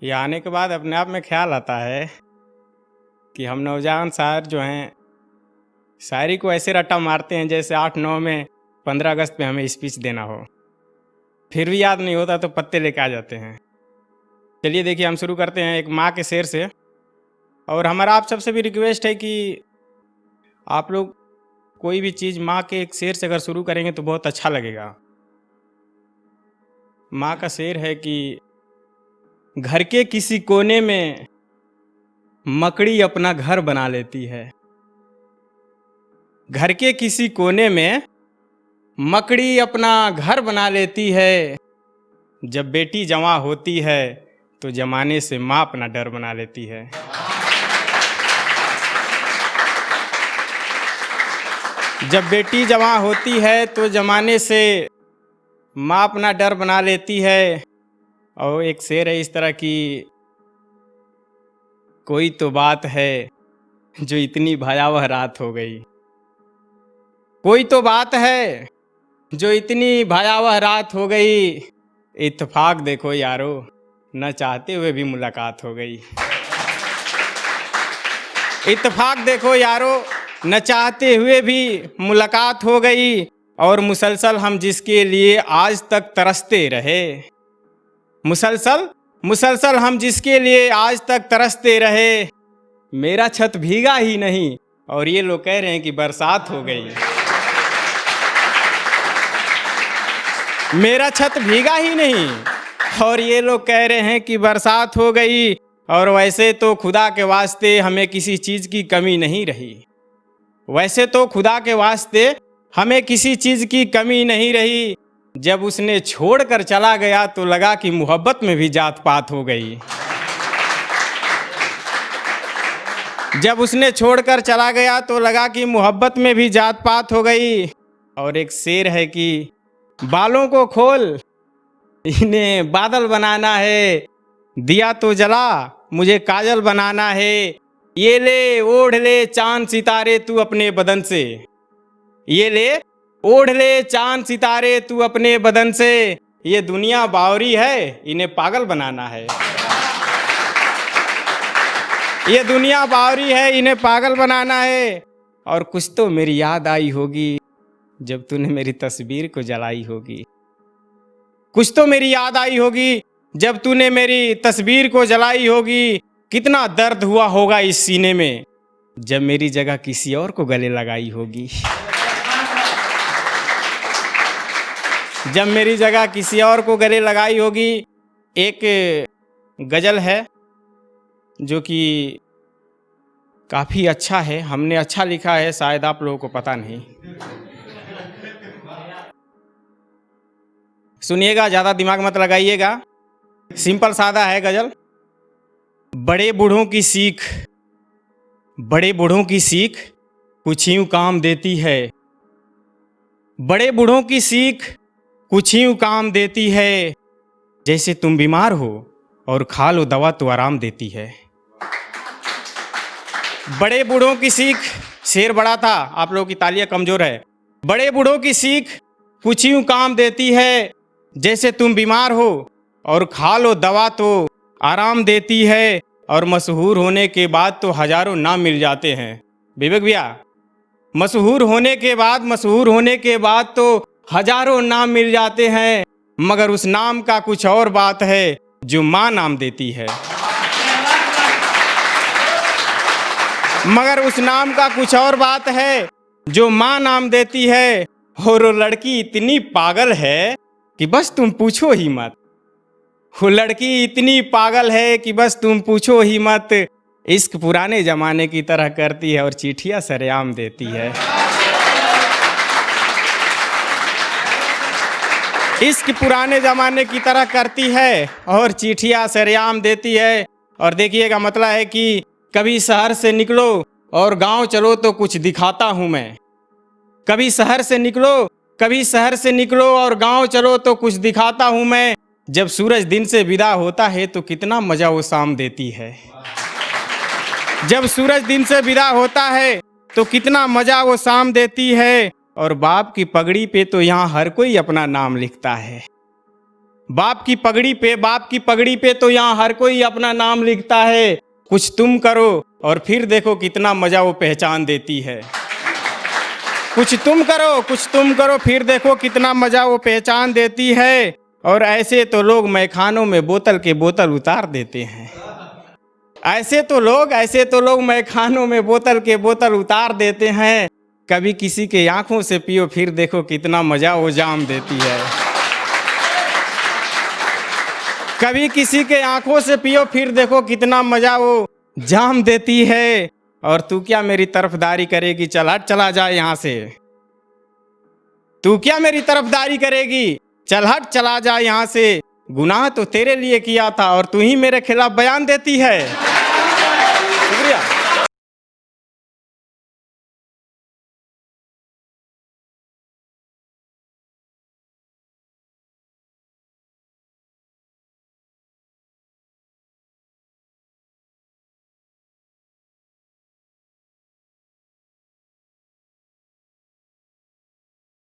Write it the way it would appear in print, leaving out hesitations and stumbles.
ये आने के बाद अपने आप में ख्याल आता है कि हम नौजवान शायर जो हैं शायरी को ऐसे रट्टा मारते हैं जैसे 8-9 में 15 अगस्त पे हमें स्पीच देना हो, फिर भी याद नहीं होता तो पत्ते लेके आ जाते हैं। चलिए देखिए, हम शुरू करते हैं एक माँ के शेर से। और हमारा आप सबसे भी रिक्वेस्ट है कि आप लोग कोई भी चीज़ माँ के एक शेर से अगर शुरू करेंगे तो बहुत अच्छा लगेगा। माँ का शेर है कि घर के किसी कोने में मकड़ी अपना घर बना लेती है। घर के किसी कोने में मकड़ी अपना घर बना लेती है। जब बेटी जवां होती है तो जमाने से माँ अपना डर बना लेती है। जब बेटी जवां होती है तो जमाने से माँ अपना डर बना लेती है। और एक शेर है इस तरह की, कोई तो बात है जो इतनी भयावह रात हो गई। कोई तो बात है जो इतनी भयावह रात हो गई। इत्तेफाक देखो यारो, न चाहते हुए भी मुलाकात हो गई। इत्तेफाक देखो यारो, न चाहते हुए भी मुलाकात हो गई। और मुसलसल हम जिसके लिए आज तक तरसते रहे, मुसलसल हम जिसके लिए आज तक तरसते रहे। मेरा छत भीगा ही नहीं और ये लोग कह रहे हैं कि बरसात हो गई। मेरा छत भीगा ही नहीं और ये लोग कह रहे हैं कि बरसात हो गई। और वैसे तो खुदा के वास्ते हमें किसी चीज़ की कमी नहीं रही। वैसे तो खुदा के वास्ते हमें किसी चीज़ की कमी नहीं रही। जब उसने छोड़कर चला गया तो लगा कि मोहब्बत में भी जात पात हो गई। जब उसने छोड़कर चला गया तो लगा कि मोहब्बत में भी जात पात हो गई। और एक शेर है कि बालों को खोल, इन्हें बादल बनाना है। दिया तो जला, मुझे काजल बनाना है। ये ले ओढ़ ले चांद सितारे तू अपने बदन से। ये ले ओढ़ ले चांद सितारे तू अपने बदन से। ये दुनिया बावरी है, इन्हें पागल बनाना है। ये दुनिया बावरी है, इन्हें पागल बनाना है। और कुछ तो मेरी याद आई होगी जब तूने मेरी तस्वीर को जलाई होगी। कुछ तो मेरी याद आई होगी जब तूने मेरी तस्वीर को जलाई होगी। कितना दर्द हुआ होगा इस सीने में जब मेरी जगह किसी और को गले लगाई होगी। जब मेरी जगह किसी और को गले लगाई होगी। एक गज़ल है जो कि काफ़ी अच्छा है, हमने अच्छा लिखा है, शायद आप लोगों को पता नहीं। सुनिएगा, ज़्यादा दिमाग मत लगाइएगा, सिंपल सादा है गज़ल। बड़े बूढ़ों की सीख, बड़े बूढ़ों की सीख कुछ यूँ काम देती है। बड़े बूढ़ों की सीख कुछ यूँ काम देती है। जैसे तुम बीमार हो और खा लो दवा तो आराम देती है। बड़े बूढ़ों की सीख, शेर बड़ा था, आप लोगों की तालियां कमज़ोर है। बड़े बूढ़ों की सीख कुछ यूँ काम देती है। जैसे तुम बीमार हो और खा लो दवा तो आराम देती है। और मशहूर होने के बाद तो हजारों नाम मिल जाते हैं। विवेक भैया, मशहूर होने के बाद तो हजारों नाम मिल जाते हैं। मगर उस नाम का कुछ और बात है जो माँ नाम देती है। मगर उस नाम का कुछ और बात है जो माँ नाम देती है। और वो लड़की इतनी पागल है कि बस तुम पूछो ही मत। वो लड़की इतनी पागल है कि बस तुम पूछो ही मत। इश्क पुराने ज़माने की तरह करती है और चिट्ठियाँ सरेआम देती है। इश्क पुराने ज़माने की तरह करती है और चिट्ठियाँ सरेआम देती है। और देखिएगा, मतलब है कि कभी शहर से निकलो और गांव चलो तो कुछ दिखाता हूँ मैं। कभी शहर से निकलो और गांव चलो तो कुछ दिखाता हूँ मैं। जब सूरज दिन से विदा होता है तो कितना मज़ा वो शाम देती है। जब सूरज दिन से विदा होता है तो कितना मज़ा वो शाम देती है। और बाप की पगड़ी पे तो यहाँ हर कोई अपना नाम लिखता है। बाप की पगड़ी पे तो यहाँ हर कोई अपना नाम लिखता है। कुछ तुम करो और फिर देखो कितना मजा वो पहचान देती है। कुछ तुम करो फिर देखो कितना मजा वो पहचान देती है। और ऐसे तो लोग मैखानों में बोतल के बोतल उतार देते हैं। ऐसे तो लोग मैखानों में बोतल के बोतल उतार देते हैं। कभी किसी के आंखों से पियो फिर देखो कितना मजा वो जाम देती है। कभी किसी के आंखों से पियो फिर देखो कितना मजा वो जाम देती है। और तू क्या मेरी तरफदारी करेगी, चल हट चला जा यहाँ से। तू क्या मेरी तरफदारी करेगी, चल हट चला जा यहाँ से। गुनाह तो तेरे लिए किया था और तू ही मेरे खिलाफ बयान देती है।